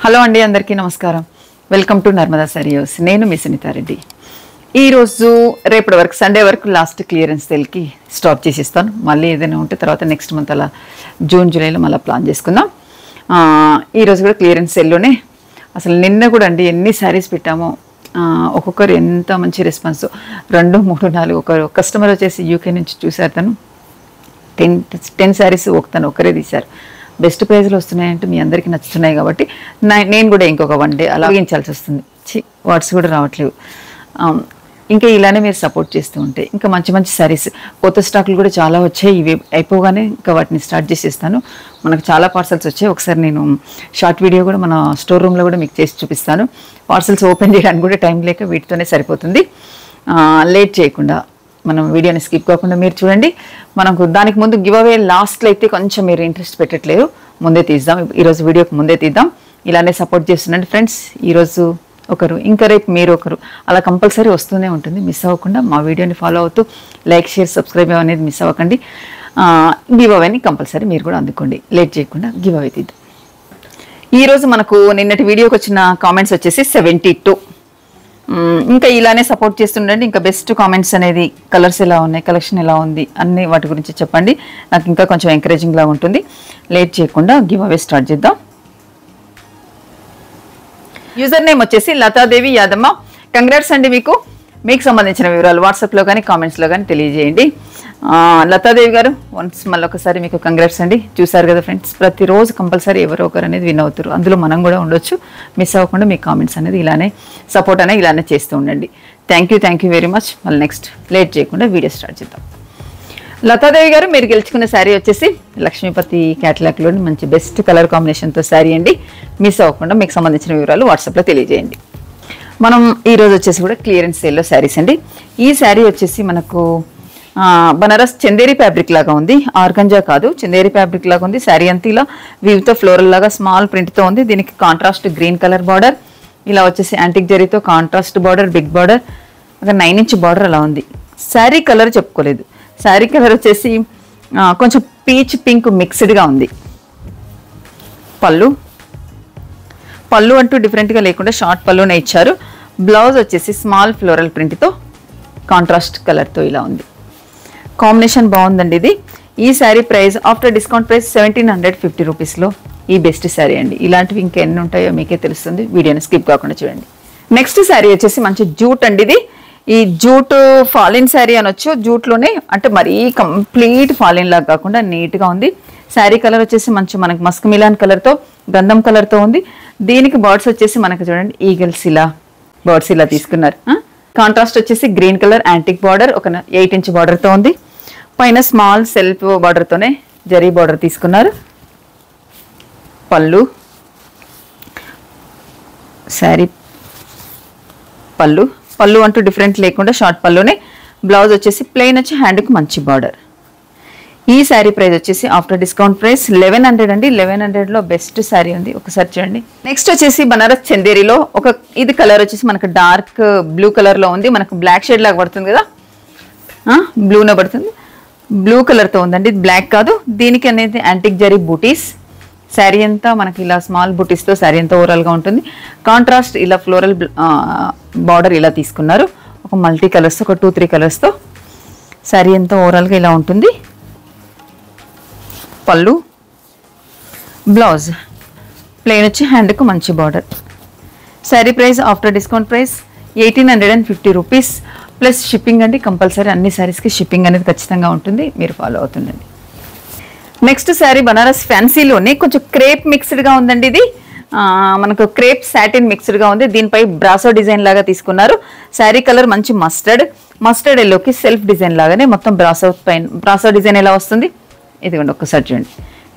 Hello అండి, అందరికీ నమస్కారం. Welcome to Narmada saris. నేను మీ సునీతారెడ్డి. ఈరోజు రేపటి వరకు సండే వరకు లాస్ట్ క్లియరెన్స్ సేల్కి స్టాప్ చేసిస్తాను. మళ్ళీ ఏదైనా ఉంటే తర్వాత నెక్స్ట్ మంత్ అలా జూన్ జూలైలో మళ్ళీ ప్లాన్ చేసుకుందాం. ఈరోజు కూడా క్లియరెన్స్ సేల్లోనే అసలు నిన్న కూడా అండి ఎన్ని శారీస్ పెట్టామో, ఒక్కొక్కరు ఎంత మంచి రెస్పాన్స్. 2, 3, 4 ఒకరు కస్టమర్ వచ్చేసి యూకే నుంచి చూశారు. తను 10 శారీస్ తను ఒకరే తీశారు. బెస్ట్ ప్రైజ్లో వస్తున్నాయంటే మీ అందరికీ నచ్చుతున్నాయి కాబట్టి నేను కూడా ఇంకొక 1 డే అలా వేయించాల్సి వస్తుంది. వాట్స్ కూడా రావట్లేవు. ఇంకా ఇలానే మీరు సపోర్ట్ చేస్తూ ఉంటే ఇంకా మంచి మంచి శారీస్, కొత్త స్టాకులు కూడా చాలా వచ్చాయి. ఇవి అయిపోగానే ఇంకా వాటిని స్టార్ట్ చేసేస్తాను. మనకు చాలా పార్సల్స్ వచ్చాయి. ఒకసారి నేను షార్ట్ వీడియో కూడా మన స్టోర్ రూమ్లో కూడా మీకు చేసి చూపిస్తాను. పార్సల్స్ ఓపెన్ చేయడానికి కూడా టైం లేక వీటితోనే సరిపోతుంది. లేట్ చేయకుండా మనం వీడియోని స్కిప్ కాకుండా మీరు చూడండి. మనకు దానికి ముందు గివ్ అవే లాస్ట్లో అయితే కొంచెం మీరు ఇంట్రెస్ట్ పెట్టట్లేదు, ముందే తీద్దాం. ఈరోజు వీడియోకి ముందే తీద్దాం. ఇలానే సపోర్ట్ చేస్తుండండి ఫ్రెండ్స్. ఈరోజు ఒకరు, ఇంకా రేపు మీరు ఒకరు, అలా కంపల్సరీ వస్తూనే ఉంటుంది. మిస్ అవ్వకుండా మా వీడియోని ఫాలో అవుతూ లైక్, షేర్, సబ్స్క్రైబ్ అనేది మిస్ అవ్వకండి. గివ్ అవేని కంపల్సరీ మీరు కూడా అందుకోండి. లేట్ చేయకుండా గివ్ అవే తీద్దాం. ఈరోజు మనకు నిన్నటి వీడియోకి వచ్చిన కామెంట్స్ వచ్చేసి 72. ఇంకా ఇలానే సపోర్ట్ చేస్తుండండి. ఇంకా బెస్ట్ కామెంట్స్ అనేది కలర్స్ ఎలా ఉన్నాయి, కలెక్షన్ ఎలా ఉంది, అన్ని వాటి గురించి చెప్పండి. నాకు ఇంకా కొంచెం ఎంకరేజింగ్ లాగా ఉంటుంది. లేట్ చేయకుండా గివ్ అవే స్టార్ట్ చేద్దాం. యూజర్ నేమ్ వచ్చేసి లతాదేవి యాదమ్మ. కంగ్రాట్స్ అండి. మీకు సంబంధించిన వివరాలు వాట్సాప్లో కానీ కామెంట్స్లో కానీ తెలియజేయండి. లతాదేవి గారు వన్స్ మళ్ళీ ఒకసారి మీకు కంగ్రాట్స్ అండి. చూసారు కదా ఫ్రెండ్స్, ప్రతిరోజు కంపల్సరీ ఎవరో ఒకరు అనేది విన్ అవుతారు. అందులో మనం కూడా ఉండొచ్చు. మిస్ అవ్వకుండా మీ కామెంట్స్ అనేది ఇలానే సపోర్ట్ అనేది ఇలానే చేస్తూ ఉండండి. Thank you very much. మళ్ళీ నెక్స్ట్ లేట్ చేయకుండా వీడియో స్టార్ట్ చేద్దాం. లతాదేవి గారు, మీరు గెలుచుకున్న శారీ వచ్చేసి లక్ష్మీపతి క్యాటలాగ్లోని మంచి బెస్ట్ కలర్ కాంబినేషన్తో శారీ అండి. మిస్ అవ్వకుండా మీకు సంబంధించిన వివరాలు వాట్సాప్లో తెలియజేయండి. మనం ఈరోజు వచ్చేసి కూడా క్లియరెన్స్ సేల్లో శారీస్ అండి. ఈ శారీ వచ్చేసి మనకు బనారస్ చందేరి ఫ్యాబ్రిక్ లాగా ఉంది. ఆర్గంజా కాదు, చందేరి ఫ్యాబ్రిక్ లాగా ఉంది. శారీ అంతా ఇలా వీవ్తో ఫ్లోరల్ లాగా స్మాల్ ప్రింట్తో ఉంది. దీనికి కాంట్రాస్ట్ గ్రీన్ కలర్ బార్డర్, ఇలా వచ్చేసి యాంటిక్ జరీతో కాంట్రాస్ట్ బార్డర్, బిగ్ బార్డర్, ఒక 9 ఇంచ్ బార్డర్ అలా ఉంది. శారీ కలర్ చెప్పుకోలేదు. శారీ కలర్ వచ్చేసి కొంచెం పీచ్ పింక్ మిక్స్డ్గా ఉంది. పళ్ళు అంటూ డిఫరెంట్గా లేకుండా షార్ట్ పళ్ళునే ఇచ్చారు. బ్లౌజ్ వచ్చేసి స్మాల్ ఫ్లోరల్ ప్రింట్తో కాంట్రాస్ట్ కలర్తో ఇలా ఉంది. కాంబినేషన్ బాగుందండి. ఈ sari price after discount price 1750 రూపీస్లో ఈ బెస్ట్ శారీ అండి. ఇలాంటివి ఇంకెన్ని ఉంటాయో మీకే తెలుస్తుంది. వీడియోని స్కిప్ కాకుండా చూడండి. నెక్స్ట్ శారీ వచ్చేసి మంచి జూట్ అండి. ఈ జూట్ ఫాలిన్ శారీ అనొచ్చు. జూట్లోనే అంటే మరీ కంప్లీట్ ఫాలిన్ లాగా కాకుండా నీట్గా ఉంది. శారీ కలర్ వచ్చేసి మనకి మస్క్ మిలాన్ కలర్తో, గంధం కలర్తో ఉంది. దీనికి బర్డ్స్ వచ్చేసి మనకు చూడండి ఈగల్స్ ఇలా బర్డ్స్ ఇలా తీసుకున్నారు. కాంట్రాస్ట్ వచ్చేసి గ్రీన్ కలర్ యాంటిక్ బార్డర్, ఒక 8 ఇంచ్ బార్డర్తో ఉంది. పైన స్మాల్ సెల్ఫ్ బార్డర్తోనే జరీ బార్డర్ తీసుకున్నారు. శారీ పళ్ళు అంటూ డిఫరెంట్ లేకుండా షార్ట్ పళ్ళునే. బ్లౌజ్ వచ్చేసి ప్లెయిన్ వచ్చి హ్యాండ్కి మంచి బార్డర్. ఈ శారీ ప్రైస్ వచ్చేసి ఆఫ్టర్ డిస్కౌంట్ ప్రైస్ 1100 అండి. 1100లో బెస్ట్ శారీ ఉంది, ఒకసారి చూడండి. నెక్స్ట్ వచ్చేసి బనారస్ చందేరిలో ఇది కలర్ వచ్చేసి మనకు డార్క్ బ్లూ కలర్లో ఉంది. మనకు బ్లాక్ షేడ్ లాగా పడుతుంది కదా, బ్లూనే పడుతుంది. బ్లూ కలర్తో ఉందండి, బ్లాక్ కాదు. దీనికి అనేది యాంటిక్ జరీ బూటీస్. శారీ అంతా మనకి ఇలా స్మాల్ బూటీస్తో శారీ అంతా ఓవరాల్గా ఉంటుంది. కాంట్రాస్ట్ ఇలా ఫ్లోరల్ బార్డర్ ఇలా తీసుకున్నారు. ఒక మల్టీ కలర్స్, ఒక 2-3 కలర్స్తో శారీ అంతా ఓవరాల్గా ఇలా ఉంటుంది. పళ్ళు, బ్లౌజ్ ప్లెయిన్ వచ్చి హ్యాండ్కు మంచి border. Sari price after discount price 1850 rupees plus shipping అండి. కంపల్సరీ అన్ని శారీస్కి షిప్పింగ్ అనేది ఖచ్చితంగా ఉంటుంది. మీరు ఫాలో అవుతుండండి. నెక్స్ట్ శారీ బనారస్ ఫ్యాన్సీలోనే కొంచెం క్రేప్ మిక్స్డ్గా ఉందండి. ఇది మనకు క్రేప్ సాటిన్ మిక్స్డ్గా ఉంది. దీనిపై బ్రాసో డిజైన్ లాగా తీసుకున్నారు. శారీ కలర్ మంచి మస్టర్డ్ ఎల్లోకి సెల్ఫ్ డిజైన్ లాగానే మొత్తం బ్రాసో డిజైన్ ఎలా వస్తుంది ఇదిగోండి, ఒక్కసారి చూడండి.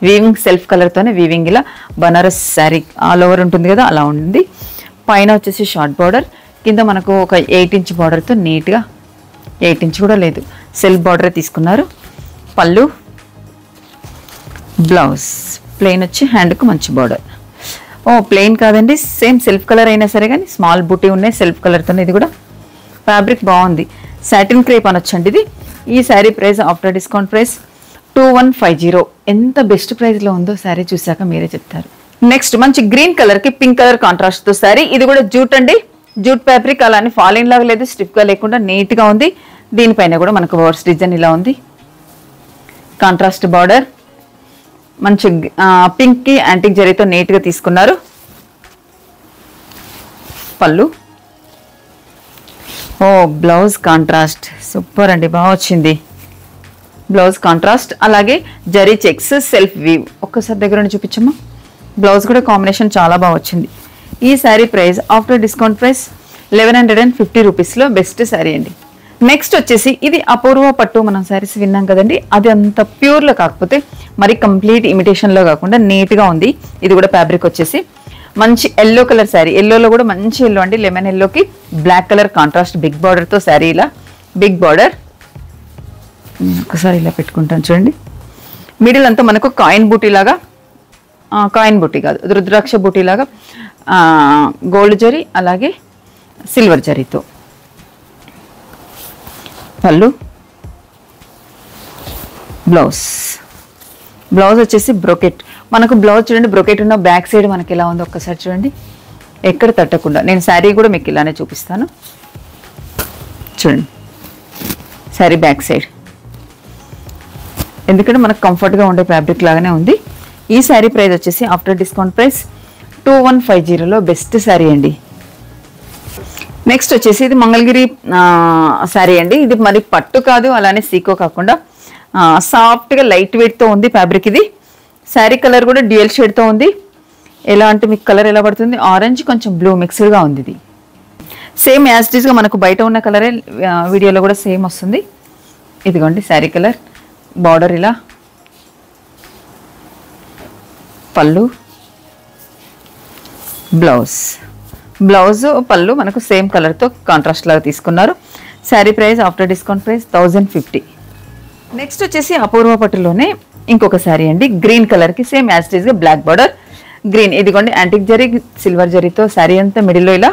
వీవింగ్ సెల్ఫ్ కలర్తోనే వీవింగ్ ఇలా బనారస్ శారీ ఆల్ ఓవర్ ఉంటుంది కదా, అలా ఉంది. పైన వచ్చేసి షార్ట్ బార్డర్, కింద మనకు ఒక 8 ఇంచ్ బార్డర్తో నీట్గా, 8 ఇంచ్ కూడా లేదు, సెల్ఫ్ బార్డరే తీసుకున్నారు. పళ్ళు, బ్లౌజ్ ప్లెయిన్ వచ్చి హ్యాండ్కు మంచి బార్డర్. ప్లెయిన్ కాదండి, సేమ్ సెల్ఫ్ కలర్ అయినా సరే కానీ స్మాల్ బూటీ ఉన్నాయి సెల్ఫ్ కలర్తోనే. ఇది కూడా ఫ్యాబ్రిక్ బాగుంది. సాటిన్ క్రేప్ అనొచ్చండి ఇది. ఈ sari price after discount price 2150. ఎంత బెస్ట్ ప్రైస్లో ఉందో శారీ చూసాక మీరే చెప్తారు. నెక్స్ట్ మంచి గ్రీన్ కలర్ కి పింక్ కలర్ కాంట్రాస్ట్ తో శారీ. ఇది కూడా జూట్ అండి, జూట్ ఫ్యాబ్రిక్. అలానే ఫాలింగ్ లాగా లేదు, స్టిఫ్ గా లేకుండా నీట్ గా ఉంది. దీనిపైన కూడా మనకు వర్స్ డిజైన్ ఇలా ఉంది. కాంట్రాస్ట్ బార్డర్, మంచి పింక్ కి యాంటిక్ జరీతో నీట్ గా తీసుకున్నారు. పళ్ళు, ఓ బ్లౌజ్ కాంట్రాస్ట్ సూపర్ అండి, బాగా వచ్చింది బ్లౌజ్ కాంట్రాస్ట్. అలాగే జరీ చెక్స్, సెల్ఫ్ వీవ్. ఒక్కసారి దగ్గర నుండి చూపించమ్మా. బ్లౌజ్ కూడా కాంబినేషన్ చాలా బాగా వచ్చింది. ఈ sari price after discount price 1150 రూపీస్లో బెస్ట్ శారీ అండి. నెక్స్ట్ వచ్చేసి ఇది అపూర్వ పట్టు. మనం శారీస్ విన్నాం కదండి, అది అంత ప్యూర్లో కాకపోతే మరి కంప్లీట్ ఇమిటేషన్లో కాకుండా నీట్గా ఉంది. ఇది కూడా ఫ్యాబ్రిక్ వచ్చేసి మంచి ఎల్లో కలర్ శారీ. ఎల్లోలో కూడా మంచి ఎల్లో అండి, లెమన్ ఎల్లోకి బ్లాక్ కలర్ కాంట్రాస్ట్ బిగ్ బార్డర్తో శారీ. ఇలా బిగ్ బార్డర్ ఒకసారి ఇలా పెట్టుకుంటాను చూడండి. మిడిల్ అంతా మనకు కాయిన్ బూటీ లాగా, కాయిన్ బూటీ కాదు రుద్రాక్ష బూటీ లాగా గోల్డ్ జరీ అలాగే సిల్వర్ జరీతో. పళ్ళు, బ్లౌజ్. బ్లౌజ్ వచ్చేసి బ్రోకెట్. మనకు బ్లౌజ్ చూడండి, బ్రోకెట్ ఉన్న బ్యాక్ సైడ్ మనకి ఎలా ఉందో ఒక్కసారి చూడండి, ఎక్కడ తట్టకుండా. నేను శారీ కూడా మీకు ఇలానే చూపిస్తాను చూడండి. శారీ బ్యాక్ సైడ్ ఎందుకంటే మనకు కంఫర్ట్గా ఉండే ఫ్యాబ్రిక్ లాగానే ఉంది. ఈ శారీ ప్రైస్ వచ్చేసి ఆఫ్టర్ డిస్కౌంట్ ప్రైస్ 2150లో బెస్ట్ శారీ అండి. నెక్స్ట్ వచ్చేసి ఇది మంగళగిరి శారీ అండి. ఇది మరి పట్టు కాదు, అలానే సీకో కాకుండా సాఫ్ట్గా లైట్ వెయిట్తో ఉంది ఫ్యాబ్రిక్. ఇది శారీ కలర్ కూడా డ్యూయల్ షేడ్తో ఉంది. ఎలా అంటే మీకు కలర్ ఎలా పడుతుంది, ఆరెంజ్ కొంచెం బ్లూ మిక్స్డ్గా ఉంది. ఇది సేమ్ యాజ్ ఇట్ ఈస్గా మనకు బయట ఉన్న కలరే వీడియోలో కూడా సేమ్ వస్తుంది. ఇదిగోండి శారీ కలర్, బార్డర్ ఇలా, పళ్ళు, బ్లౌజ్. బ్లౌజ్ పళ్ళు మనకు సేమ్ కలర్తో కాంట్రాస్ట్ లాగా తీసుకున్నారు. Sari price after discount price 1050. Next వచ్చేసి అపూర్వ పట్టులోనే ఇంకొక శారీ అండి, గ్రీన్ కలర్కి సేమ్ యాజ్ ఇట్ ఈస్గా బ్లాక్ బార్డర్ గ్రీన్. ఇదిగోండి యాంటిక్ జరీ సిల్వర్ జరీతో శారీ అంతా మిడిల్లో ఇలా,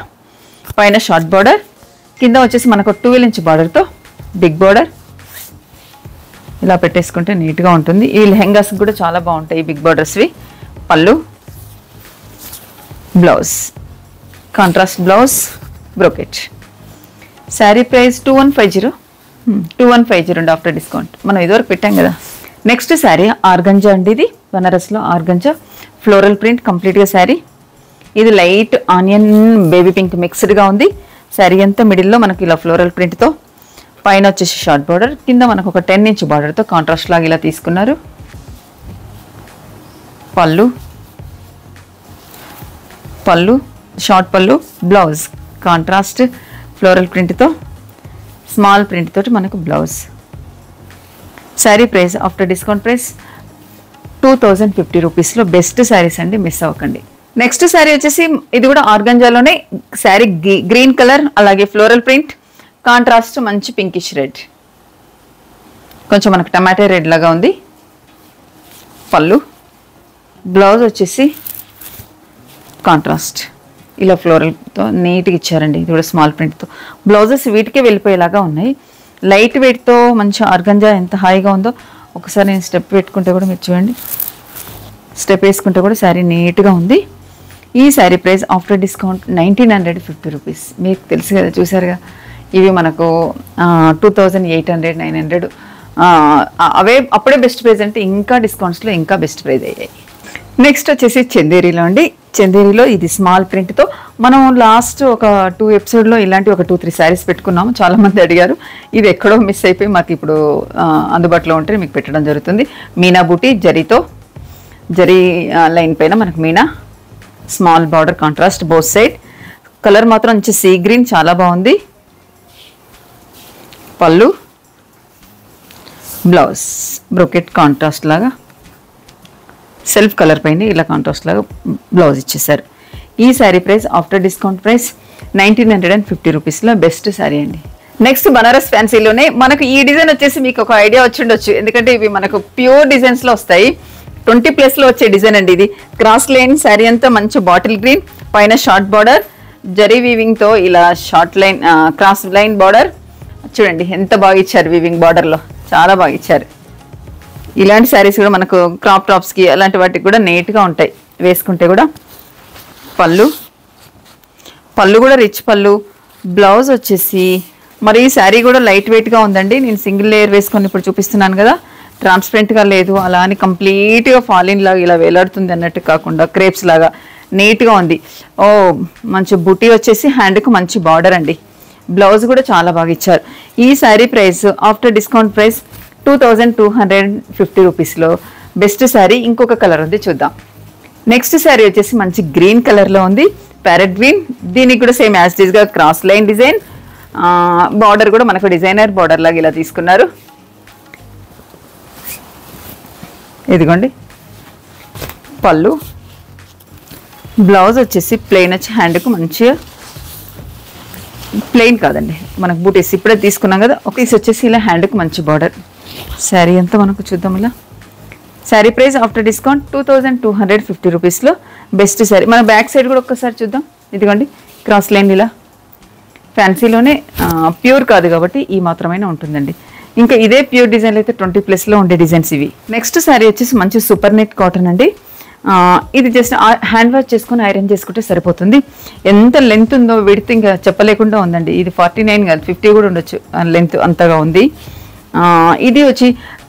పైన షార్ట్ బార్డర్, కింద వచ్చేసి మనకు 12 ఇంచ్ బార్డర్తో బిగ్ బార్డర్. ఇలా పెట్టేసుకుంటే నీట్గా ఉంటుంది. ఈ లెహెంగాస్ కూడా చాలా బాగుంటాయి ఈ బిగ్ బార్డర్స్వి. పళ్ళు, blouse contrast blouse brocade. Sari price 2150 అండి ఆఫ్టర్ డిస్కౌంట్. మనం ఇదివరకు పెట్టాం కదా. నెక్స్ట్ శారీ ఆర్గంజా అండి. ఇది బనారస్లో ఆర్గంజా ఫ్లోరల్ ప్రింట్ కంప్లీట్గా శారీ. ఇది లైట్ ఆనియన్ బేబీ పింక్ మిక్స్డ్గా ఉంది. శారీ అంతా మిడిల్లో మనకి ఇలా ఫ్లోరల్ ప్రింట్తో, పైన వచ్చేసి షార్ట్ బార్డర్, కింద మనకు ఒక 10 ఇంచ్ బార్డర్తో కాంట్రాస్ట్ లాగా ఇలా తీసుకున్నారు. పళ్ళు, పళ్ళు షార్ట్ పళ్ళు, బ్లౌజ్ కాంట్రాస్ట్ ఫ్లోరల్ ప్రింట్తో స్మాల్ ప్రింట్ తోటి మనకు blouse. Sari price after discount price 2050 రూపీస్లో బెస్ట్ శారీస్ అండి, మిస్ అవ్వకండి. నెక్స్ట్ శారీ వచ్చేసి ఇది కూడా ఆర్గంజాలోనే శారీ గ్రీన్ కలర్ అలాగే ఫ్లోరల్ ప్రింట్ కాంట్రాస్ట్ మంచి పింకిష్ రెడ్, కొంచెం మనకు టమాటో రెడ్ లాగా ఉంది. పళ్ళు, బ్లౌజ్ వచ్చేసి కాంట్రాస్ట్ ఇలా ఫ్లోరల్తో నీట్గా ఇచ్చారండి. ఇది కూడా స్మాల్ ప్రింట్తో. బ్లౌజెస్ వీటికే వెళ్ళిపోయేలాగా ఉన్నాయి. లైట్ వెయిట్తో మంచి ఆర్గంజా ఎంత హాయిగా ఉందో ఒకసారి నేను స్టెప్ పెట్టుకుంటే కూడా మీరు చూడండి, స్టెప్ వేసుకుంటే కూడా శారీ నీట్గా ఉంది. ఈ sari price after discount 1950 rupees. మీకు తెలుసు కదా, చూసారుగా, ఇవి మనకు 2800 900 అవే అప్పుడే బెస్ట్ ప్రైస్ అంటే ఇంకా డిస్కౌంట్స్లో ఇంకా బెస్ట్ ప్రైస్ అయ్యాయి. నెక్స్ట్ వచ్చేసి చందేరీలో అండి. చందేరీలో ఇది స్మాల్ ప్రింట్తో మనం లాస్ట్ ఒక 2 ఎపిసోడ్లో ఇలాంటి ఒక 2-3 శారీస్ పెట్టుకున్నాము. చాలామంది అడిగారు, ఇది ఎక్కడో మిస్ అయిపోయి మాకు ఇప్పుడు అందుబాటులో ఉంటే మీకు పెట్టడం జరుగుతుంది. మీనా బూటీ జరీతో, జరీ లైన్ పైన మనకు Meena, small border contrast both side. Colour మాత్రం మంచి సీ గ్రీన్ చాలా బాగుంది. పళ్ళు, బ్లౌజ్ బ్రోకెట్ కాంట్రాస్ట్ లాగా సెల్ఫ్ కలర్ పైన ఇలా కాంట్రాస్ట్ లాగా బ్లౌజ్ ఇచ్చేసారు. ఈ sari price after discount price 1950 రూపీస్లో బెస్ట్ శారీ అండి. నెక్స్ట్ బనారస్ ఫ్యాన్సీలోనే మనకు ఈ డిజైన్ వచ్చేసి మీకు ఒక ఐడియా వచ్చి ఉండొచ్చు, ఎందుకంటే ఇవి మనకు ప్యూర్ డిజైన్స్లో వస్తాయి. 20+ వచ్చే డిజైన్ అండి. ఇది క్రాస్ లైన్ శారీ అంతా మంచి బాటిల్ గ్రీన్, పైన షార్ట్ బార్డర్ జరీ వీవింగ్తో ఇలా short line cross line border. చూడండి ఎంత బాగా ఇచ్చారు, వీవింగ్ బార్డర్లో చాలా బాగా ఇచ్చారు. ఇలాంటి శారీస్ కూడా మనకు క్రాప్ టాప్స్కి అలాంటి వాటికి కూడా నీట్గా ఉంటాయి. వేసుకుంటే కూడా. పళ్ళు కూడా రిచ్ పళ్ళు. బ్లౌజ్ వచ్చేసి మరి ఈ శారీ కూడా లైట్ వెయిట్గా ఉందండి. నేను సింగిల్ లేయర్ వేసుకొని ఇప్పుడు చూపిస్తున్నాను కదా, ట్రాన్స్పరెంట్గా లేదు, అలా అని కంప్లీట్గా ఫాలిన్ లాగా ఇలా వేలాడుతుంది అన్నట్టు కాకుండా క్రేప్స్ లాగా నీట్గా ఉంది. ఓ మంచి బుటీ వచ్చేసి హ్యాండ్కి మంచి బార్డర్ అండి. బ్లౌజ్ కూడా చాలా బాగా ఇచ్చారు. ఈ sari price after discount price 2250 రూపీస్లో బెస్ట్ శారీ. ఇంకొక కలర్ ఉంది, చూద్దాం. నెక్స్ట్ శారీ వచ్చేసి మంచి గ్రీన్ కలర్లో ఉంది, ప్యారెట్ గ్రీన్. దీనికి కూడా సేమ్ యాజ్ ఇట్ ఈస్గా క్రాస్ లైన్ డిజైన్. బార్డర్ కూడా మనకు డిజైనర్ బార్డర్ లాగా ఇలా తీసుకున్నారు. ఇదిగోండి పళ్ళు. బ్లౌజ్ వచ్చేసి ప్లెయిన్ వచ్చి హ్యాండ్కు మంచిగా ప్లెయిన్ కాదండి, మనకు బూటీస్ ఇప్పుడే తీసుకున్నాం కదా. ఒక పీస్ వచ్చేసి ఇలా హ్యాండ్కి మంచి బార్డర్. శారీ అంతా మనకు చూద్దాం. ఇలా శారీ ప్రైస్ ఆఫ్టర్ డిస్కౌంట్ 2250 రూపీస్లో బెస్ట్ శారీ. మన బ్యాక్ సైడ్ కూడా ఒక్కసారి చూద్దాం. ఇదిగోండి క్రాస్ లైన్ ఇలా ఫ్యాన్సీలోనే ప్యూర్ కాదు కాబట్టి ఈ మాత్రమైనా ఉంటుందండి. ఇంకా ఇదే ప్యూర్ డిజైన్లు అయితే 20+లో ఉండే డిజైన్స్ ఇవి. నెక్స్ట్ శారీ వచ్చేసి మంచి సూపర్ నెట్ కాటన్ అండి. ఇది జస్ట్ హ్యాండ్ వాష్ చేసుకుని ఐరన్ చేసుకుంటే సరిపోతుంది. ఎంత లెంత్ ఉందో విడ్త్ ఇంకా చెప్పలేకుండా ఉందండి. ఇది 49 కాదు 50 కూడా ఉండొచ్చు, లెంత్ అంతగా ఉంది. ఇది వచ్చి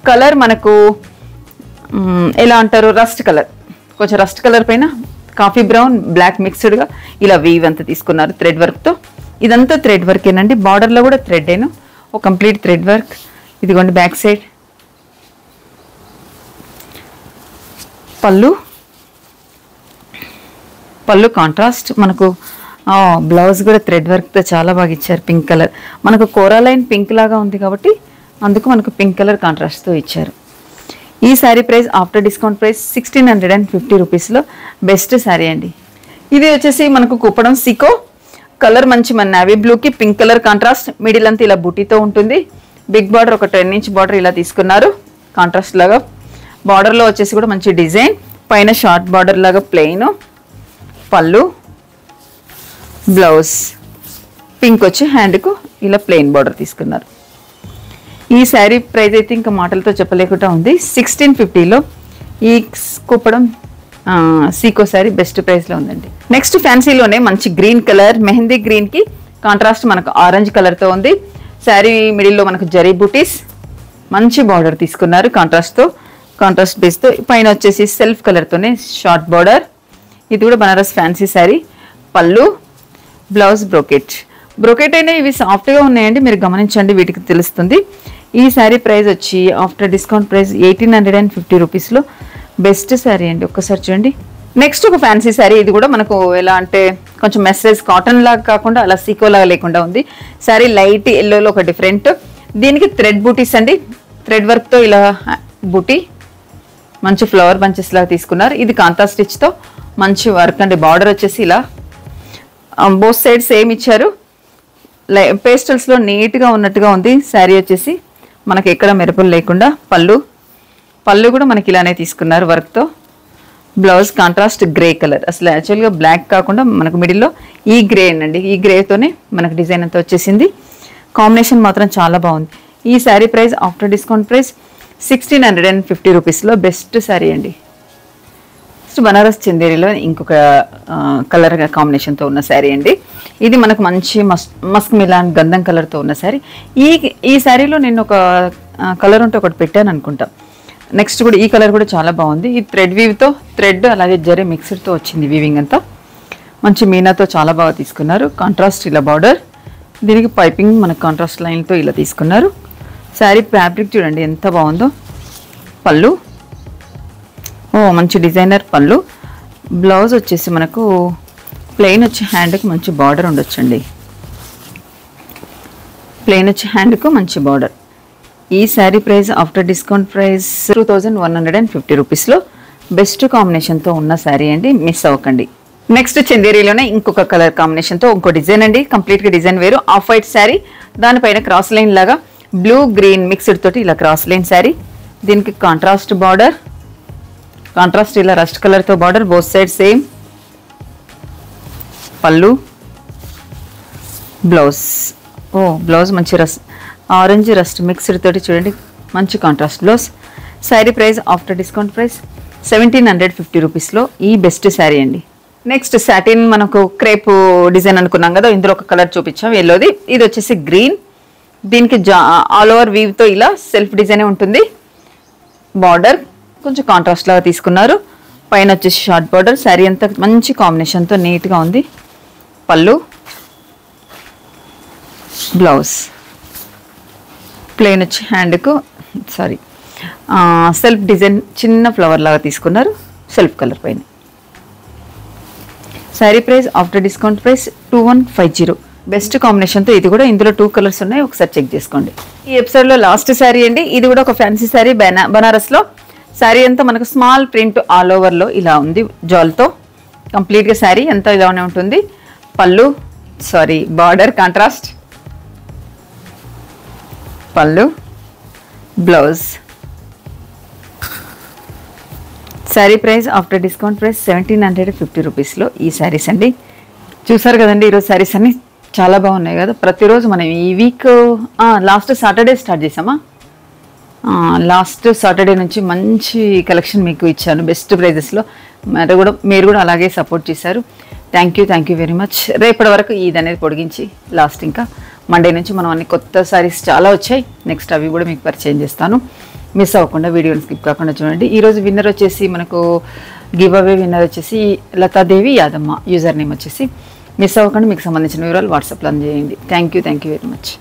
కలర్ మనకు ఎలా అంటారు, రస్ట్ కలర్, కొంచెం రస్ట్ కలర్ పైన కాఫీ బ్రౌన్ బ్లాక్ మిక్స్డ్గా ఇలా వీవ్ అంతా తీసుకున్నారు థ్రెడ్ వర్క్తో. ఇదంతా థ్రెడ్ వర్కేనండి. బార్డర్లో కూడా థ్రెడ్ ఏను, ఒక కంప్లీట్ థ్రెడ్ వర్క్. ఇదిగోండి బ్యాక్ సైడ్. పళ్ళు కాంట్రాస్ట్ మనకు. బ్లౌజ్ కూడా థ్రెడ్ వర్క్తో చాలా బాగా ఇచ్చారు. పింక్ కలర్ మనకు కోరాలైన్ పింక్ లాగా ఉంది కాబట్టి అందుకు మనకు పింక్ కలర్ కాంట్రాస్ట్తో ఇచ్చారు. ఈ sari price after discount price 1650 రూపీస్లో బెస్ట్ శారీ అండి. ఇది వచ్చేసి మనకు కుప్పడం సీకో కలర్, మంచి మన నావీ బ్లూకి పింక్ కలర్ కాంట్రాస్ట్. మిడిల్ అంతా ఇలా బూటీతో ఉంటుంది. బిగ్ బార్డర్, ఒక 10 ఇంచ్ బార్డర్ ఇలా తీసుకున్నారు కాంట్రాస్ట్ లాగా. బార్డర్లో వచ్చేసి కూడా మంచి డిజైన్, పైన షార్ట్ బార్డర్ లాగా ప్లెయిన్. పళ్ళు, బ్లౌజ్ పింక్ వచ్చి హ్యాండ్కు ఇలా ప్లెయిన్ బార్డర్ తీసుకున్నారు. ఈ శారీ ప్రైస్ అయితే ఇంకా మాటలతో చెప్పలేకుండా ఉంది. 1650లో ఈ కుప్పడం సీకో శారీ బెస్ట్ ప్రైస్లో ఉందండి. నెక్స్ట్ ఫ్యాన్సీలోనే మంచి గ్రీన్ కలర్, మెహందీ గ్రీన్కి కాంట్రాస్ట్ మనకు ఆరెంజ్ కలర్తో ఉంది. శారీ మిడిల్లో మనకు జరీ బూటీస్, మంచి బార్డర్ తీసుకున్నారు కాంట్రాస్ట్తో, కాంట్రాస్ట్ బేస్తో. పైన వచ్చేసి సెల్ఫ్ కలర్తోనే షార్ట్ బార్డర్. ఇది కూడా బనారస్ ఫ్యాన్సీ శారీ. పళ్ళు, బ్లౌజ్ బ్రోకెట్ అయినా ఇవి సాఫ్ట్గా ఉన్నాయండి, మీరు గమనించండి, వీటికి తెలుస్తుంది. ఈ శారీ ప్రైస్ వచ్చి ఆఫ్టర్ డిస్కౌంట్ ప్రైస్ 1850 రూపీస్లో బెస్ట్ శారీ అండి. ఒక్కసారి చూడండి. నెక్స్ట్ ఒక ఫ్యాన్సీ శారీ. ఇది కూడా మనకు ఎలా అంటే కొంచెం మెస్సెజ్ కాటన్ లాగా కాకుండా అలా సీకో లాగా లేకుండా ఉంది. శారీ లైట్ ఎల్లోలో ఒక డిఫరెంట్. దీనికి థ్రెడ్ బూటీస్ అండి, థ్రెడ్ వర్క్తో ఇలా బూటీ, మంచి ఫ్లవర్ బంచెస్ లాగా తీసుకున్నారు. ఇది కాంట్రాస్ట్ స్టిచ్తో మంచి వర్క్ అండి. బార్డర్ వచ్చేసి ఇలా బోత్ సైడ్ సేమ్ ఇచ్చారు. పేస్టల్స్లో నీట్గా ఉన్నట్టుగా ఉంది. శారీ వచ్చేసి మనకి ఎక్కడ మెరుపులు లేకుండా. పళ్ళు కూడా మనకి ఇలానే తీసుకున్నారు వర్క్తో. బ్లౌజ్ కాంట్రాస్ట్ గ్రే కలర్, అసలు యాక్చువల్గా బ్లాక్ కాకుండా మనకు మిడిల్లో ఈ గ్రే అండి, ఈ గ్రేతోనే మనకు డిజైన్ అంతా వచ్చేసింది. కాంబినేషన్ మాత్రం చాలా బాగుంది. ఈ sari price after discount price 1650 రూపీస్లో బెస్ట్ శారీ అండి. నెక్స్ట్ బనారస్ చందేరిలో ఇంకొక కలర్ కాంబినేషన్తో ఉన్న శారీ అండి. ఇది మనకు మంచి మస్క్ మిలాన్ గంధం కలర్తో ఉన్న శారీ. ఈ శారీలో నేను ఒక కలర్ ఉంటే ఒకటి పెట్టాను అనుకుంటా. నెక్స్ట్ కూడా ఈ కలర్ కూడా చాలా బాగుంది. ఈ థ్రెడ్ వీవ్తో, థ్రెడ్ అలాగే జరీ మిక్స్డ్తో వచ్చింది వీవింగ్ అంతా. మంచి మీనాతో చాలా బాగా తీసుకున్నారు. కాంట్రాస్ట్ ఇలా బార్డర్, దీనికి పైపింగ్ మనకు కాంట్రాస్ట్ లైన్తో ఇలా తీసుకున్నారు. శారీ ఫ్యాబ్రిక్ చూడండి ఎంత బాగుందో. పళ్ళు, మంచి డిజైనర్ పళ్ళు. బ్లౌజ్ వచ్చేసి మనకు ప్లెయిన్ వచ్చి హ్యాండ్కి మంచి బార్డర్ ఉండొచ్చండి. ప్లెయిన్ వచ్చి హ్యాండ్కు మంచి బార్డర్. ఈ sari price after discount price 2150 రూపీస్లో బెస్ట్ కాంబినేషన్తో ఉన్న శారీ అండి, మిస్ అవ్వకండి. నెక్స్ట్ చందేరీలోనే ఇంకొక కలర్ కాంబినేషన్తో ఇంకో డిజైన్ అండి. కంప్లీట్గా డిజైన్ వేరు. ఆఫ్ వైట్ శారీ, దానిపైన క్రాస్ లైన్ లాగా బ్లూ గ్రీన్ మిక్స్డ్ తోటి ఇలా క్రాస్ లైన్ శారీ. దీనికి కాంట్రాస్ట్ బార్డర్, కాంట్రాస్ట్ ఇలా రస్ట్ కలర్తో బార్డర్, బోత్ సైడ్ సేమ్. పళ్ళు, బ్లౌజ్ మంచి ఆరెంజ్ రస్ట్ మిక్స్డ్ తోటి చూడండి, మంచి contrast blouse. Sari price after discount price 1750 రూపీస్లో ఈ బెస్ట్ శారీ అండి. నెక్స్ట్ సాటిన్ మనకు క్రేప్ డిజైన్ అనుకున్నాం కదా, ఇందులో ఒక కలర్ చూపించాం ఎల్లోది. ఇది వచ్చేసి గ్రీన్. దీనికి ఆల్ ఓవర్ వీవ్తో ఇలా సెల్ఫ్ డిజైనే ఉంటుంది. బార్డర్ కొంచెం కాంట్రాస్ట్ లాగా తీసుకున్నారు. పైన వచ్చేసి షార్ట్ బార్డర్. శారీ అంతా మంచి కాంబినేషన్తో నీట్గా ఉంది. పళ్ళు, బ్లౌజ్ ప్లెయిన్ వచ్చి హ్యాండ్కు సెల్ఫ్ డిజైన్ చిన్న ఫ్లవర్ లాగా తీసుకున్నారు సెల్ఫ్ కలర్ పైన. Sari price after discount price 2150. Best కాంబినేషన్తో ఇది కూడా. ఇందులో 2 కలర్స్ ఉన్నాయి, ఒకసారి చెక్ చేసుకోండి. ఈ ఎపిసోడ్లో లాస్ట్ శారీ అండి. ఇది కూడా ఒక ఫ్యాన్సీ శారీ బనారస్లో. శారీ అంతా మనకు స్మాల్ ప్రింట్ ఆల్ ఓవర్లో ఇలా ఉంది జాల్తో. కంప్లీట్గా శారీ అంతా ఇలానే ఉంటుంది. పళ్ళు బార్డర్ కాంట్రాస్ట్, పళ్ళు, blouse. Sari price after discount price 1750 రూపీస్లో ఈ శారీస్ అండి. చూసారు కదండి, ఈరోజు శారీస్ అన్నీ చాలా బాగున్నాయి కదా. ప్రతిరోజు మనం ఈ వీక్ లాస్ట్ సాటర్డే స్టార్ట్ చేసామా, లాస్ట్ సాటర్డే నుంచి మంచి కలెక్షన్ మీకు ఇచ్చాను బెస్ట్ ప్రైజెస్లో. మీరు కూడా అలాగే సపోర్ట్ చేశారు. Thank you very much. రేపటి వరకు ఇది అనేది పొడిగించి లాస్ట్ ఇంకా మండే నుంచి మనం అన్ని కొత్త శారీస్ చాలా వచ్చాయి. నెక్స్ట్ అవి కూడా మీకు పరిచయం చేస్తాను. మిస్ అవ్వకుండా వీడియోని స్కిప్ కాకుండా చూడండి. ఈరోజు విన్నర్ వచ్చేసి మనకు గివ్ అవే విన్నర్ వచ్చేసి లతాదేవి యాదమ్మ. యూజర్ నేమ్ వచ్చేసి. మిస్ అవ్వకుండా మీకు సంబంధించిన వివరాలు వాట్సాప్లో అందజేయండి. Thank you very much.